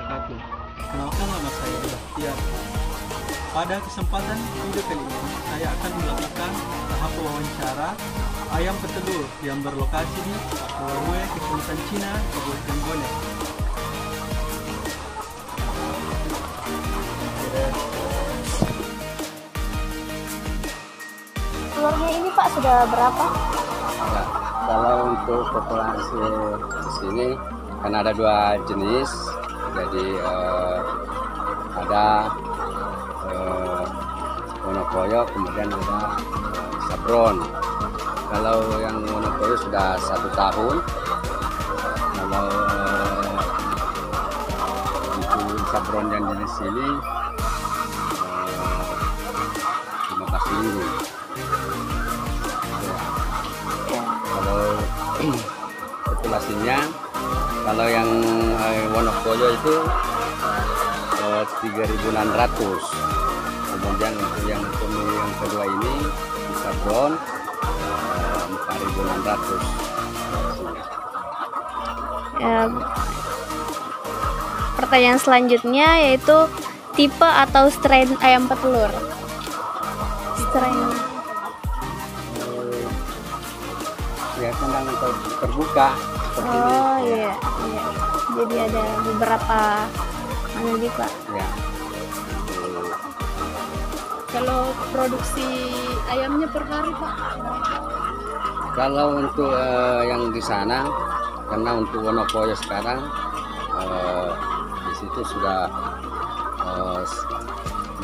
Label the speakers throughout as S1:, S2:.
S1: wabarakatuh. Kenalkan, nama saya Bahtiar. Pada kesempatan video kali ini, saya akan melakukan tahap wawancara ayam petelur yang berlokasi di Rue, Kecamatan Cina, Kabupaten Bone.
S2: Telurnya ini Pak sudah berapa?
S3: Ya, kalau untuk populasi di sini kan ada dua jenis, jadi ada Wonokoyo, kemudian ada Sabron. Kalau yang Wonokoyo sudah 1 tahun, kalau untuk Sabron yang jenis ini 15 minggu. Kalau populasinya, kalau yang Wonokoyo itu 3.600. Kemudian untuk yang kedua ini Sabron 4.600.
S2: Pertanyaan selanjutnya yaitu tipe atau strain ayam petelur. Strain.
S3: Ya, kandang terbuka seperti ini.
S2: Oh iya, iya. Jadi ada beberapa mana nih Pak?
S3: Ya.
S4: Kalau produksi ayamnya per hari Pak?
S3: Kalau untuk yang di sana, karena untuk Wonokoyo sekarang di situ sudah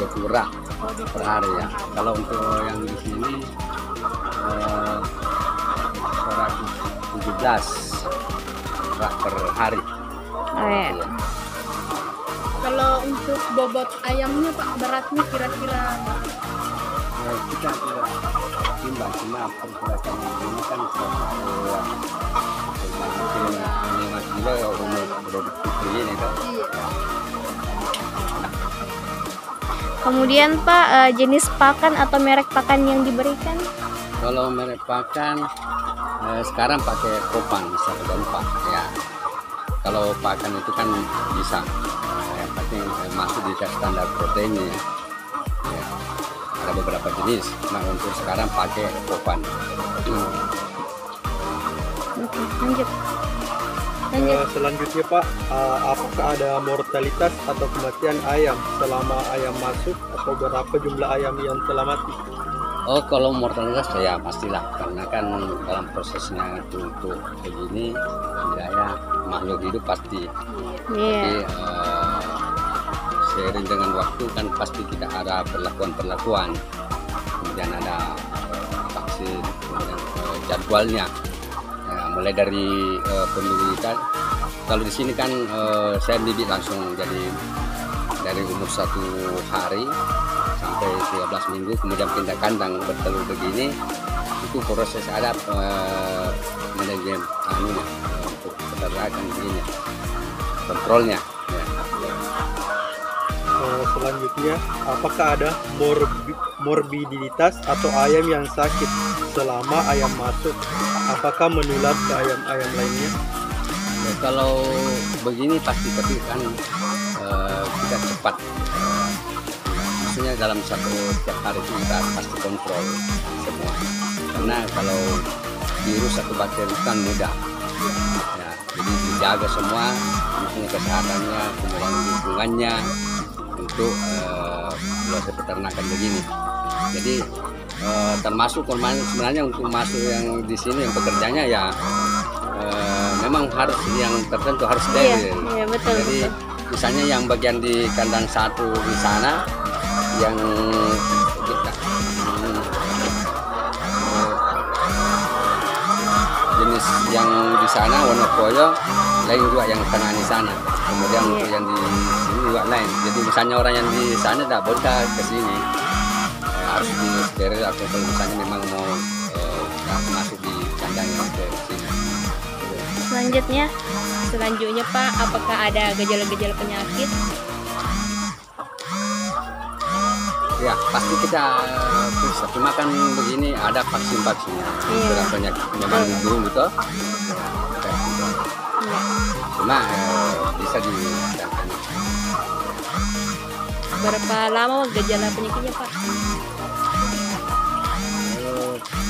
S3: 20 rak per hari ya. Kalau untuk yang di sini 117 rak per hari.
S2: Oh iya.
S3: Ya.
S4: Kalau untuk bobot ayamnya Pak, beratnya kira-kira
S3: Kita tidak timbang, cuma perkiraan ini kan 5 kilo ya umur produktif ini kan.
S2: Kemudian Pak, jenis pakan atau merek pakan yang diberikan?
S3: Kalau merek pakan sekarang pakai Kopan 1/4 ya. Kalau pakan itu kan bisa yang penting masuk di standar proteinnya ya. Ada beberapa jenis. Nah, untuk sekarang pakai Kopan.
S2: Oke, lanjut.
S1: Selanjutnya Pak, apakah ada mortalitas atau kematian ayam selama ayam masuk atau berapa jumlah ayam yang telah mati?
S3: Oh, kalau mortalitas ya pastilah, karena kan dalam prosesnya untuk begini ya makhluk hidup pasti. Tapi
S2: Iya.
S3: seiring dengan waktu kan pasti tidak ada perlakuan, kemudian ada vaksin, kemudian jadwalnya. Ya, mulai dari pembibitan. Kalau di sini kan saya bibit langsung, jadi dari umur 1 hari sampai 13 minggu, kemudian pindah kandang bertelur begini. Itu proses ada manajemen untuk peternakan begini, kontrolnya. Ya.
S1: Selanjutnya, apakah ada morbiditas atau ayam yang sakit selama ayam masuk? Apakah menular ke ayam-ayam lainnya?
S3: Ya, kalau begini pasti, tapi kan kita cepat. Maksudnya dalam setiap hari itu kita pasti kontrol semua. Karena kalau virus atau bakteri kan mudah. Ya, jadi dijaga semua, misalnya kesehatannya, kemudian lingkungannya untuk proses peternakan begini. Jadi termasuk sebenarnya untuk masuk yang di sini yang pekerjanya ya memang harus yang tertentu harus steril.
S2: Iya, betul.
S3: Jadi
S2: Betul.
S3: misalnya yang bagian di kandang 1 di sana yang jenis yang di sana Wonokoyo lain juga yang tangani sana. Kemudian untuk yang di sini juga lain. Jadi misalnya orang yang di sana tidak boleh ke sini, harus di steril atau kalau misalnya memang mau masuk di kandang yang ke sini.
S2: Selanjutnya Pak, apakah ada gejala-gejala penyakit?
S3: Ya pasti kita periksa. Cuma kan begini ada vaksin-vaksinnya.
S2: Iya.
S3: Berapa penyakit memang dulu gitu.
S2: Iya.
S3: Cuma bisa ditangani.
S2: Berapa lama gejala penyakitnya Pak?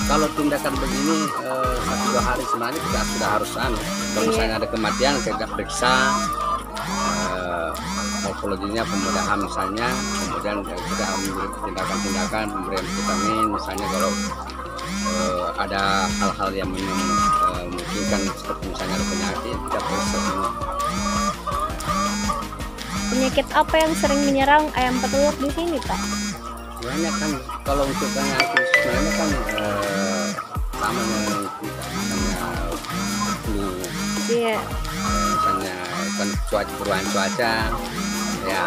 S3: Kalau tindakan begini 1-2 hari sebenarnya kita sudah harus kalau misalnya ada kematian kita periksa morfologinya, pemudahan misalnya, kemudian kita ambil tindakan-tindakan pemberian vitamin misalnya kalau ada hal-hal yang memungkinkan seperti misalnya ada penyakit kita periksa semua.
S2: Penyakit apa yang sering menyerang ayam petelur di sini Pak?
S3: Banyak kan kalau untuk penyakit sebenarnya kan sama dengan kita misalnya flu,
S2: Iya.
S3: misalnya kan perubahan cuaca, ya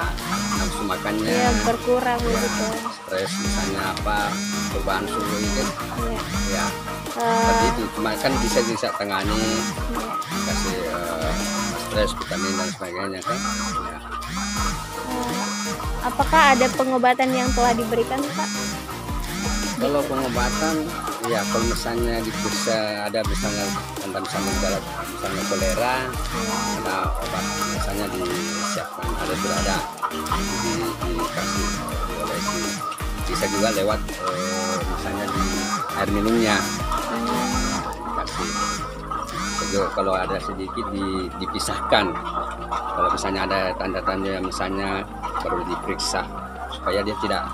S3: nafsu makannya,
S2: Iya, berkurang
S3: ya,
S2: gitu.
S3: stres misalnya apa, perubahan suhu itu,
S2: Iya.
S3: ya seperti itu. Cuma kan bisa tangani,
S2: Iya.
S3: kasih stres, vitamin dan sebagainya kan. Ya.
S2: Apakah ada pengobatan yang telah diberikan Pak?
S3: Kalau pengobatan, ya kalau misalnya diperiksa ada misalnya tanda misalnya gejala misalnya kolera, ada obat misalnya disiapkan, sudah ada dikasih diolesi. Bisa juga lewat misalnya di air minumnya dikasih. Juga kalau ada sedikit dipisahkan. Kalau misalnya ada tanda-tanda yang misalnya perlu diperiksa supaya dia tidak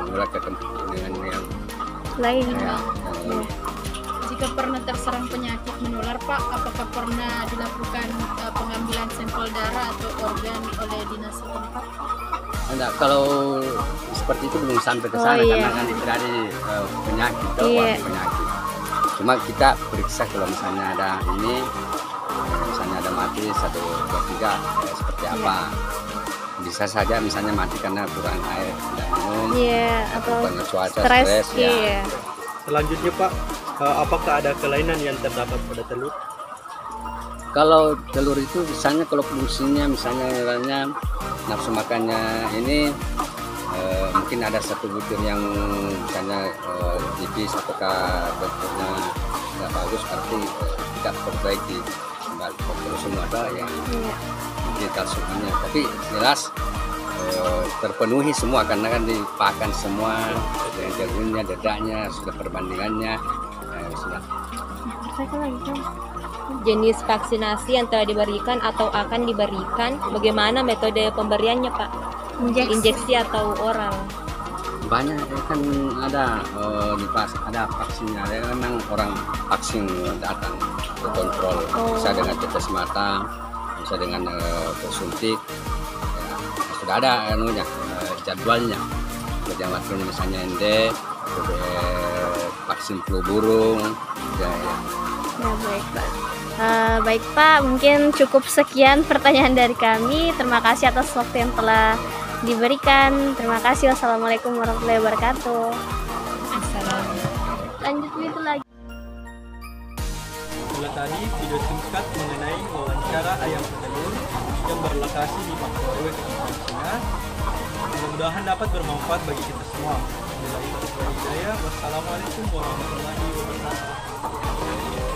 S3: menular ke tempat dengan yang
S2: Lain.
S3: ya,
S4: Jika pernah terserang penyakit menular Pak, apakah pernah dilakukan pengambilan sampel darah atau organ oleh dinas setempat?
S3: enggak, kalau seperti itu belum sampai ke sana
S2: iya.
S3: karena kan tidak ada penyakit atau
S2: Iya.
S3: penyakit. Cuma kita periksa kalau misalnya ada ini, misalnya ada mati 1, 2, 3 seperti apa. Bisa saja misalnya mati karena kurang air, tidak minum,
S2: Iya, atau
S3: karena cuaca,
S2: stres.
S3: stres, ya.
S2: Iya.
S1: Selanjutnya Pak, apakah ada kelainan yang terdapat pada telur?
S3: Kalau telur itu misalnya kalau fungsinya misalnya nafsu makannya ini mungkin ada satu butir yang misalnya tipis apakah bentuknya nggak bagus arti tidak perbaiki kembali terus semua ada yang
S2: Iya.
S3: mungkin kalsiumnya tapi jelas terpenuhi semua karena kan dipakan semua dengan jagungnya, dadanya sudah perbandingannya sudah.
S2: Jenis vaksinasi yang telah diberikan atau akan diberikan, bagaimana metode pemberiannya Pak? Injeksi atau oral?
S3: Banyak kan ada ada vaksinnya, ada memang orang vaksin datang ke kontrol bisa dengan tetes mata, bisa dengan suntik, ya, sudah ada anunya jadwalnya, jadwalnya misalnya vaksin flu burung, ya.
S2: Ya, baik Pak. Baik Pak, mungkin cukup sekian pertanyaan dari kami. Terima kasih atas waktu yang telah diberikan. Terima kasih. Wassalamualaikum warahmatullahi wabarakatuh. Lanjut itu lagi.
S1: Itulah tadi video singkat mengenai wawancara ayam petelur yang berlokasi di Makrowe, Kecamatan Cina. Mudah-mudahan dapat bermanfaat bagi kita semua. Wassalamualaikum warahmatullahi wabarakatuh.